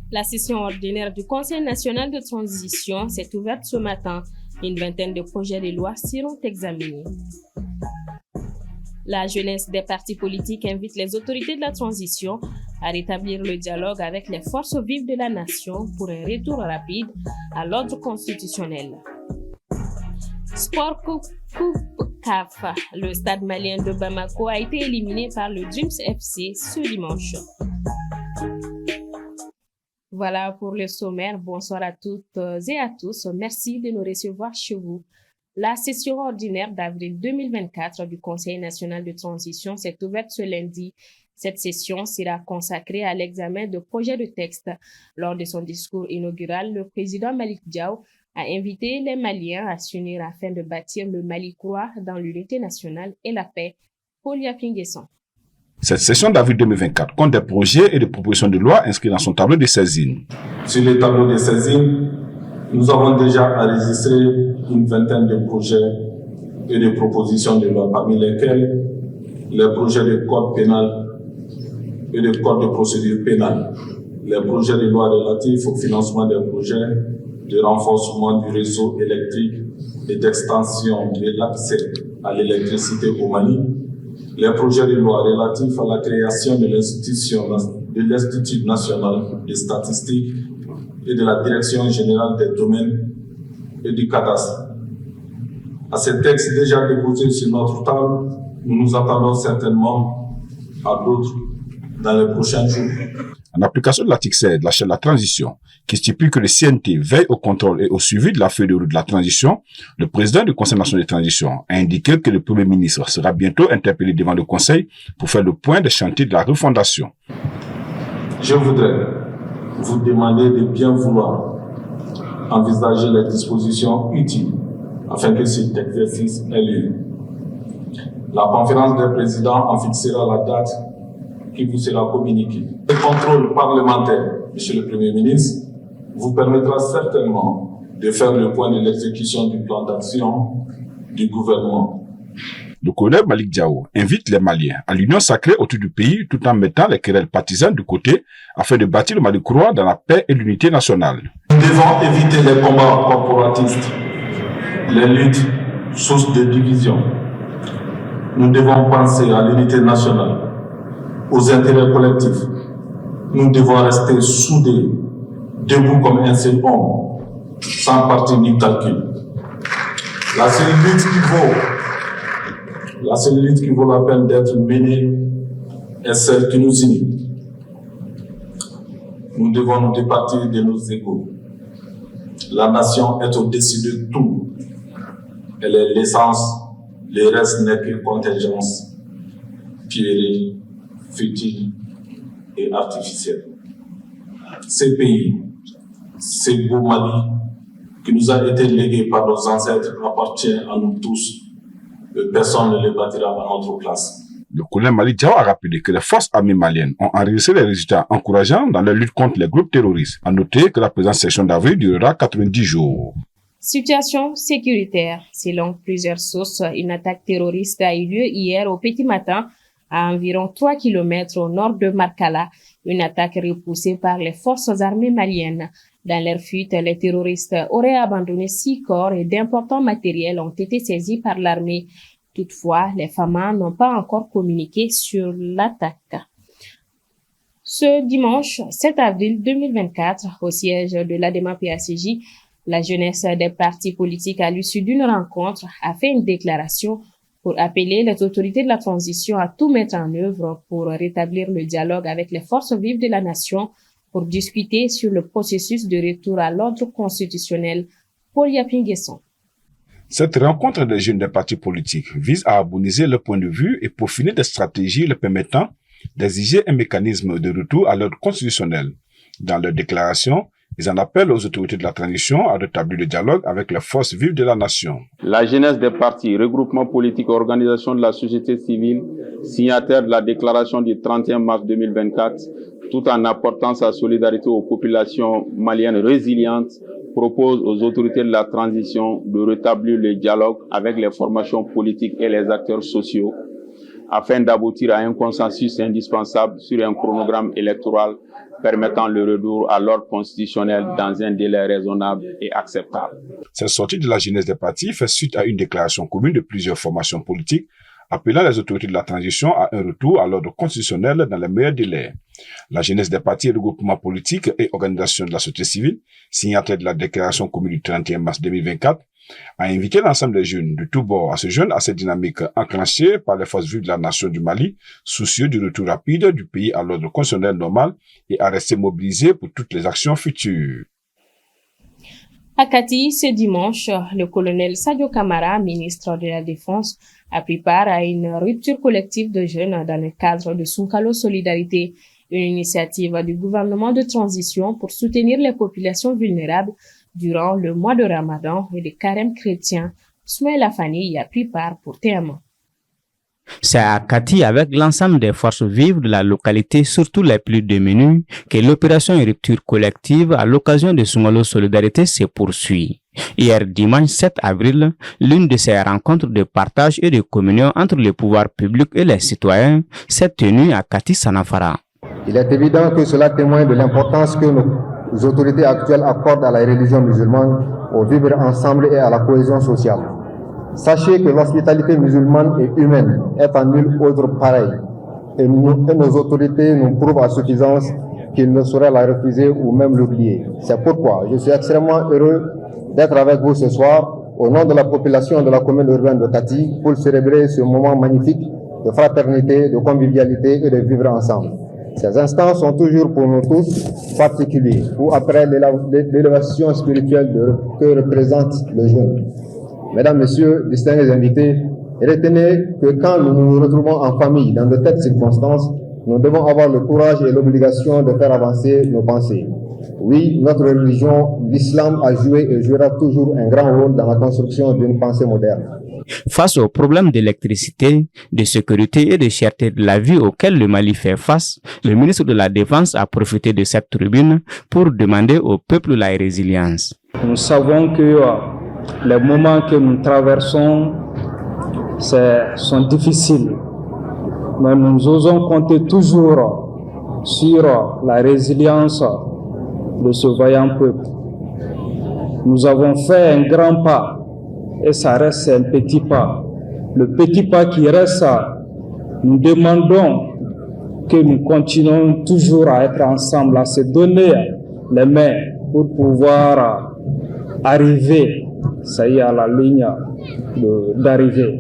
La session ordinaire du Conseil national de transition s'est ouverte ce matin. Une vingtaine de projets de loi seront examinés. La jeunesse des partis politiques invite les autorités de la transition à rétablir le dialogue avec les forces vives de la nation pour un retour rapide à l'ordre constitutionnel. Sport Coupe CAF, le stade malien de Bamako a été éliminé par le Dreams FC ce dimanche. Voilà pour le sommaire. Bonsoir à toutes et à tous. Merci de nous recevoir chez vous. La session ordinaire d'avril 2024 du Conseil national de transition s'est ouverte ce lundi. Cette session sera consacrée à l'examen de projets de texte. Lors de son discours inaugural, le président Malick Diaw a invité les Maliens à s'unir afin de bâtir le Mali croix dans l'unité nationale et la paix. Paul Yapinguesson. Cette session d'avril 2024 compte des projets et des propositions de loi inscrits dans son tableau de saisine. Sur le tableau de saisine, nous avons déjà enregistré une vingtaine de projets et de propositions de loi, parmi lesquels les projets de code pénal et de code de procédure pénale, les projets de loi relatifs au financement des projets de renforcement du réseau électrique et d'extension de l'accès à l'électricité au Mali, les projets de loi relatifs à la création de l'Institut national des statistiques et de la Direction générale des domaines et du cadastre. À ces textes déjà déposés sur notre table, nous nous attendons certainement à d'autres dans les prochains jours. En application de l'article 16 de la charte de la transition, qui stipule que le CNT veille au contrôle et au suivi de la feuille de route de la transition, le président du Conseil national de transition a indiqué que le Premier ministre sera bientôt interpellé devant le Conseil pour faire le point des chantiers de la refondation. Je voudrais vous demander de bien vouloir envisager les dispositions utiles afin que cet exercice ait lieu. La conférence des présidents en fixera la date qui vous sera communiquée. Le contrôle parlementaire, Monsieur le Premier ministre, vous permettra certainement de faire le point de l'exécution du plan d'action du gouvernement. Le colonel Malick Diaw invite les Maliens à l'union sacrée autour du pays tout en mettant les querelles partisanes de côté afin de bâtir le Mali croix dans la paix et l'unité nationale. Nous devons éviter les combats corporatistes, les luttes sources de division. Nous devons penser à l'unité nationale, aux intérêts collectifs. Nous devons rester soudés, debout comme un seul homme, sans parti ni calcul. La seule lutte qui vaut la peine d'être menée est celle qui nous unit. Nous devons nous départir de nos égos. La nation est au-dessus de tout. Elle est l'essence, le reste n'est qu'une contingence puérile, futile et artificielle. Ce pays, ce beau Mali qui nous a été légué par nos ancêtres appartient à nous tous. Personne ne le bâtira à notre place. Le colonel Malick Diaw a rappelé que les forces armées maliennes ont enregistré des résultats encourageants dans la lutte contre les groupes terroristes. À noter que la présente session d'avril durera 90 jours. Situation sécuritaire. Selon plusieurs sources, une attaque terroriste a eu lieu hier au petit matin à environ 3 km au nord de Markala. Une attaque repoussée par les forces armées maliennes. Dans leur fuite, les terroristes auraient abandonné 6 corps et d'importants matériels ont été saisis par l'armée. Toutefois, les FAMA n'ont pas encore communiqué sur l'attaque. Ce dimanche 7 avril 2024, au siège de l'ADEMA-PACJ, la jeunesse des partis politiques à l'issue d'une rencontre a fait une déclaration pour appeler les autorités de la transition à tout mettre en œuvre pour rétablir le dialogue avec les forces vives de la nation pour discuter sur le processus de retour à l'ordre constitutionnel. Paul Yapinguesson. Cette rencontre des jeunes des partis politiques vise à harmoniser leurs points de vue et peaufiner des stratégies leur permettant d'exiger un mécanisme de retour à l'ordre constitutionnel. Dans leur déclaration, ils en appellent aux autorités de la transition à rétablir le dialogue avec les forces vives de la nation. La jeunesse des partis, regroupements politiques et organisations de la société civile, signataires de la déclaration du 31 mars 2024, tout en apportant sa solidarité aux populations maliennes résilientes, propose aux autorités de la transition de rétablir le dialogue avec les formations politiques et les acteurs sociaux afin d'aboutir à un consensus indispensable sur un chronogramme électoral permettant le retour à l'ordre constitutionnel dans un délai raisonnable et acceptable. Cette sortie de la jeunesse des partis fait suite à une déclaration commune de plusieurs formations politiques appelant les autorités de la transition à un retour à l'ordre constitutionnel dans les meilleurs délais. La jeunesse des partis et regroupements politiques et organisations de la société civile, signataires de la déclaration commune du 31 mars 2024, a invité l'ensemble des jeunes de tous bords à se joindre à cette dynamique enclenchée par les forces vives de la nation du Mali, soucieux du retour rapide du pays à l'ordre constitutionnel normal et à rester mobilisés pour toutes les actions futures. À Kati, ce dimanche, le colonel Sadio Kamara, ministre de la Défense, a pris part à une rupture collective de jeunes dans le cadre de Sunkalo Solidarité, une initiative du gouvernement de transition pour soutenir les populations vulnérables durant le mois de Ramadan et le carême chrétien. Soumaïla Afani y a pris part pour TMA. C'est à Kati, avec l'ensemble des forces vives de la localité, surtout les plus démunis, que l'opération rupture collective à l'occasion de Sunkalo Solidarité se poursuit. Hier dimanche 7 avril, l'une de ces rencontres de partage et de communion entre le pouvoir public et les citoyens s'est tenue à Kati Sanafara. Il est évident que cela témoigne de l'importance que nos autorités actuelles accordent à la religion musulmane, au vivre ensemble et à la cohésion sociale. Sachez que l'hospitalité musulmane et humaine est en nul autre pareil, et nos autorités nous prouvent à suffisance qu'ils ne sauraient la refuser ou même l'oublier. C'est pourquoi je suis extrêmement heureux d'être avec vous ce soir, au nom de la population de la commune urbaine de Kati, pour célébrer ce moment magnifique de fraternité, de convivialité et de vivre ensemble. Ces instants sont toujours pour nous tous particuliers, ou après l'élévation spirituelle que représente le jeûne. Mesdames, Messieurs, distingués invités, retenez que quand nous nous retrouvons en famille dans de telles circonstances, nous devons avoir le courage et l'obligation de faire avancer nos pensées. Oui, notre religion, l'islam, a joué et jouera toujours un grand rôle dans la construction d'une pensée moderne. Face aux problèmes d'électricité, de sécurité et de cherté de la vie auxquels le Mali fait face, le ministre de la Défense a profité de cette tribune pour demander au peuple la résilience. Nous savons que les moments que nous traversons sont difficiles, mais nous osons compter toujours sur la résilience de ce vaillant peuple. Nous avons fait un grand pas et ça reste un petit pas. Le petit pas qui reste, nous demandons que nous continuons toujours à être ensemble, à se donner les mains pour pouvoir arriver, ça y est, à la ligne d'arrivée,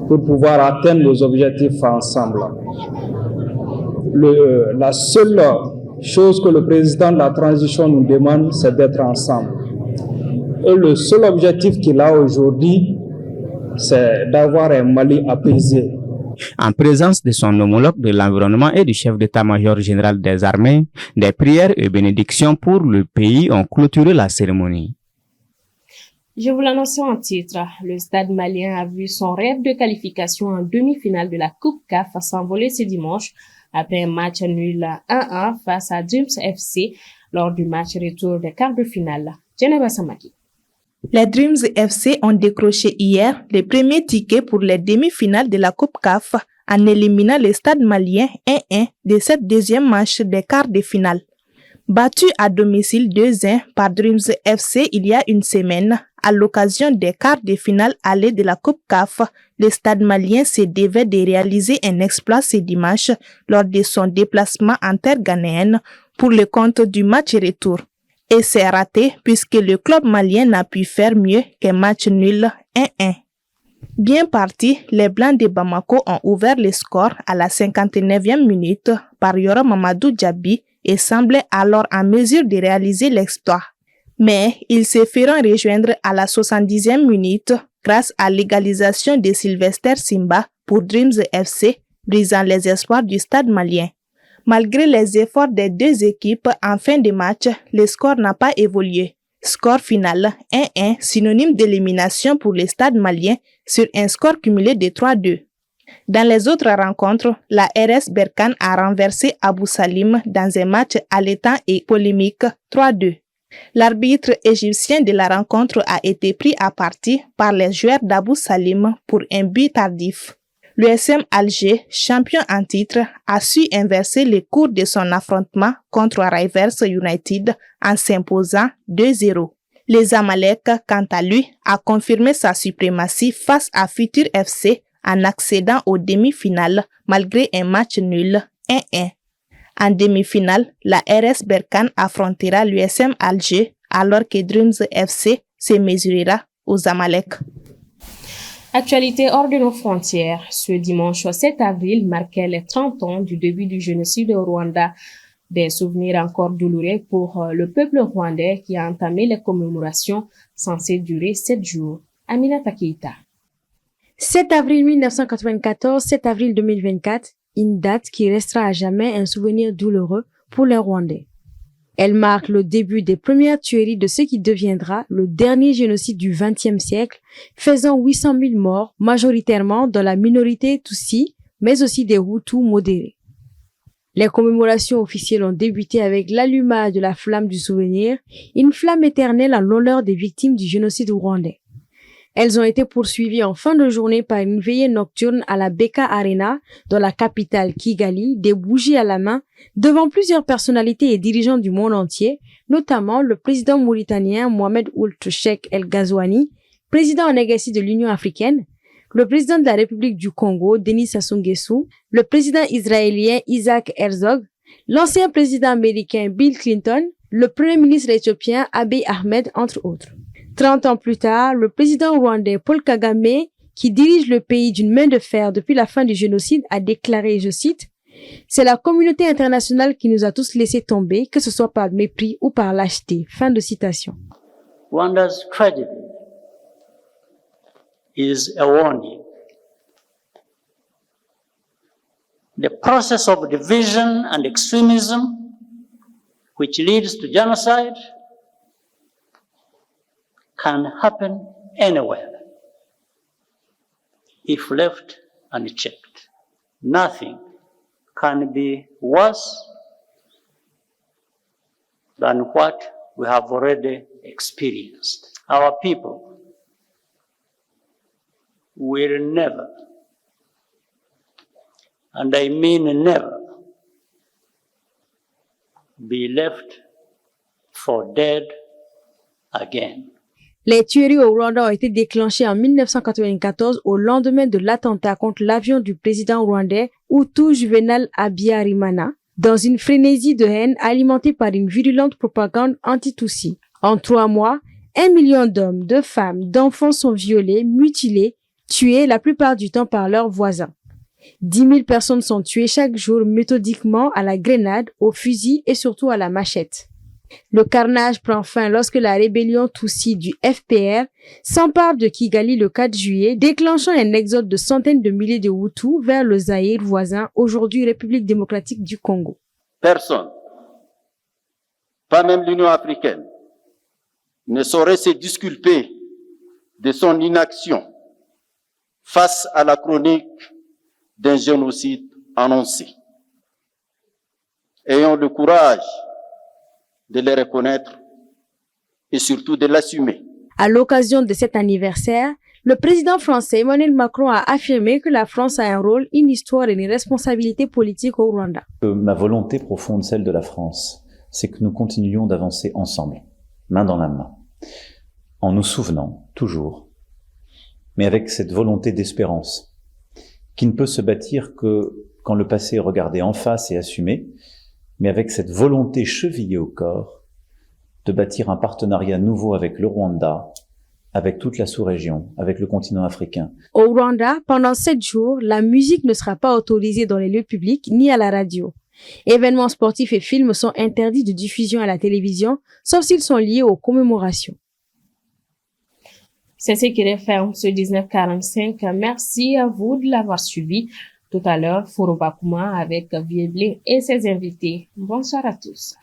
pour pouvoir atteindre nos objectifs ensemble. La seule chose que le président de la transition nous demande, c'est d'être ensemble. Et le seul objectif qu'il a aujourd'hui, c'est d'avoir un Mali apaisé. En présence de son homologue de l'environnement et du chef d'état-major général des armées, des prières et bénédictions pour le pays ont clôturé la cérémonie. Je vous l'annonçais en titre, le Stade malien a vu son rêve de qualification en demi-finale de la Coupe CAF s'envoler ce dimanche après un match nul 1-1 face à Dreams FC lors du match retour des quarts de finale. Geneva Samaki. Les Dreams FC ont décroché hier les premiers tickets pour les demi-finales de la Coupe CAF en éliminant le Stade malien 1-1 de cette deuxième manche des quarts de finale. Battu à domicile 2-1 par Dreams FC il y a une semaine, à l'occasion des quarts de finale aller de la Coupe CAF, le Stade malien se devait de réaliser un exploit ce dimanche lors de son déplacement en terre ghanéenne pour le compte du match retour. Et c'est raté puisque le club malien n'a pu faire mieux qu'un match nul 1-1. Bien partis, les Blancs de Bamako ont ouvert le score à la 59e minute par Yoro Mamadou Djabi et semblaient alors en mesure de réaliser l'exploit. Mais ils se feront rejoindre à la 70e minute grâce à l'égalisation de Sylvester Simba pour Dreams FC, brisant les espoirs du Stade malien. Malgré les efforts des deux équipes en fin de match, le score n'a pas évolué. Score final 1-1, synonyme d'élimination pour le Stade malien sur un score cumulé de 3-2. Dans les autres rencontres, la RS Berkane a renversé Abou Salim dans un match allaitant et polémique 3-2. L'arbitre égyptien de la rencontre a été pris à partie par les joueurs d'Abou Salim pour un but tardif. L'USM Alger, champion en titre, a su inverser les cours de son affrontement contre Rivers United en s'imposant 2-0. Les Zamalek, quant à lui, a confirmé sa suprématie face à Futur FC en accédant aux demi-finales malgré un match nul 1-1. En demi-finale, la RS Berkane affrontera l'USM Alger alors que Dreams FC se mesurera aux Zamalek. Actualité hors de nos frontières. Ce dimanche 7 avril marquait les 30 ans du début du génocide au Rwanda. Des souvenirs encore douloureux pour le peuple rwandais qui a entamé les commémorations censées durer 7 jours. Aminata Keita. 7 avril 1994, 7 avril 2024, une date qui restera à jamais un souvenir douloureux pour les Rwandais. Elle marque le début des premières tueries de ce qui deviendra le dernier génocide du XXe siècle, faisant 800 000 morts, majoritairement dans la minorité Tutsi, mais aussi des Hutus modérés. Les commémorations officielles ont débuté avec l'allumage de la flamme du souvenir, une flamme éternelle en l'honneur des victimes du génocide rwandais. Elles ont été poursuivies en fin de journée par une veillée nocturne à la Beka Arena, dans la capitale Kigali, des bougies à la main, devant plusieurs personnalités et dirigeants du monde entier, notamment le président mauritanien Mohamed Ould Cheikh El Ghazouani, président en exercice de l'Union africaine, le président de la République du Congo, Denis Sassou Nguesso, le président israélien Isaac Herzog, l'ancien président américain Bill Clinton, le premier ministre éthiopien Abiy Ahmed, entre autres. 30 ans plus tard, le président rwandais Paul Kagame, qui dirige le pays d'une main de fer depuis la fin du génocide, a déclaré, je cite, « C'est la communauté internationale qui nous a tous laissé tomber, que ce soit par mépris ou par lâcheté. » Fin de citation. Rwanda's tragedy is a warning. The process of division and extremism, which leads to genocide, can happen anywhere if left unchecked. Nothing can be worse than what we have already experienced. Our people will never, and I mean never, be left for dead again. Les tueries au Rwanda ont été déclenchées en 1994 au lendemain de l'attentat contre l'avion du président rwandais Hutu Juvenal Habyarimana, dans une frénésie de haine alimentée par une virulente propagande anti-Tutsi. En 3 mois, 1 million d'hommes, de femmes, d'enfants sont violés, mutilés, tués la plupart du temps par leurs voisins. 10 000 personnes sont tuées chaque jour méthodiquement à la grenade, au fusil et surtout à la machette. Le carnage prend fin lorsque la rébellion Tutsi du FPR s'empare de Kigali le 4 juillet, déclenchant un exode de centaines de milliers de Hutus vers le Zaïre voisin, aujourd'hui République démocratique du Congo. Personne, pas même l'Union africaine, ne saurait se disculper de son inaction face à la chronique d'un génocide annoncé. Ayons le courage de les reconnaître et surtout de l'assumer. À l'occasion de cet anniversaire, le président français Emmanuel Macron a affirmé que la France a un rôle, une histoire et une responsabilité politique au Rwanda. Ma volonté profonde, celle de la France, c'est que nous continuions d'avancer ensemble, main dans la main, en nous souvenant toujours, mais avec cette volonté d'espérance, qui ne peut se bâtir que quand le passé est regardé en face et assumé, mais avec cette volonté chevillée au corps de bâtir un partenariat nouveau avec le Rwanda, avec toute la sous-région, avec le continent africain. Au Rwanda, pendant 7 jours, la musique ne sera pas autorisée dans les lieux publics ni à la radio. Événements sportifs et films sont interdits de diffusion à la télévision, sauf s'ils sont liés aux commémorations. C'est ce qui referme ce 1945. Merci à vous de l'avoir suivi. Tout à l'heure, Foro Bakuma avec Vieblé et ses invités. Bonsoir à tous.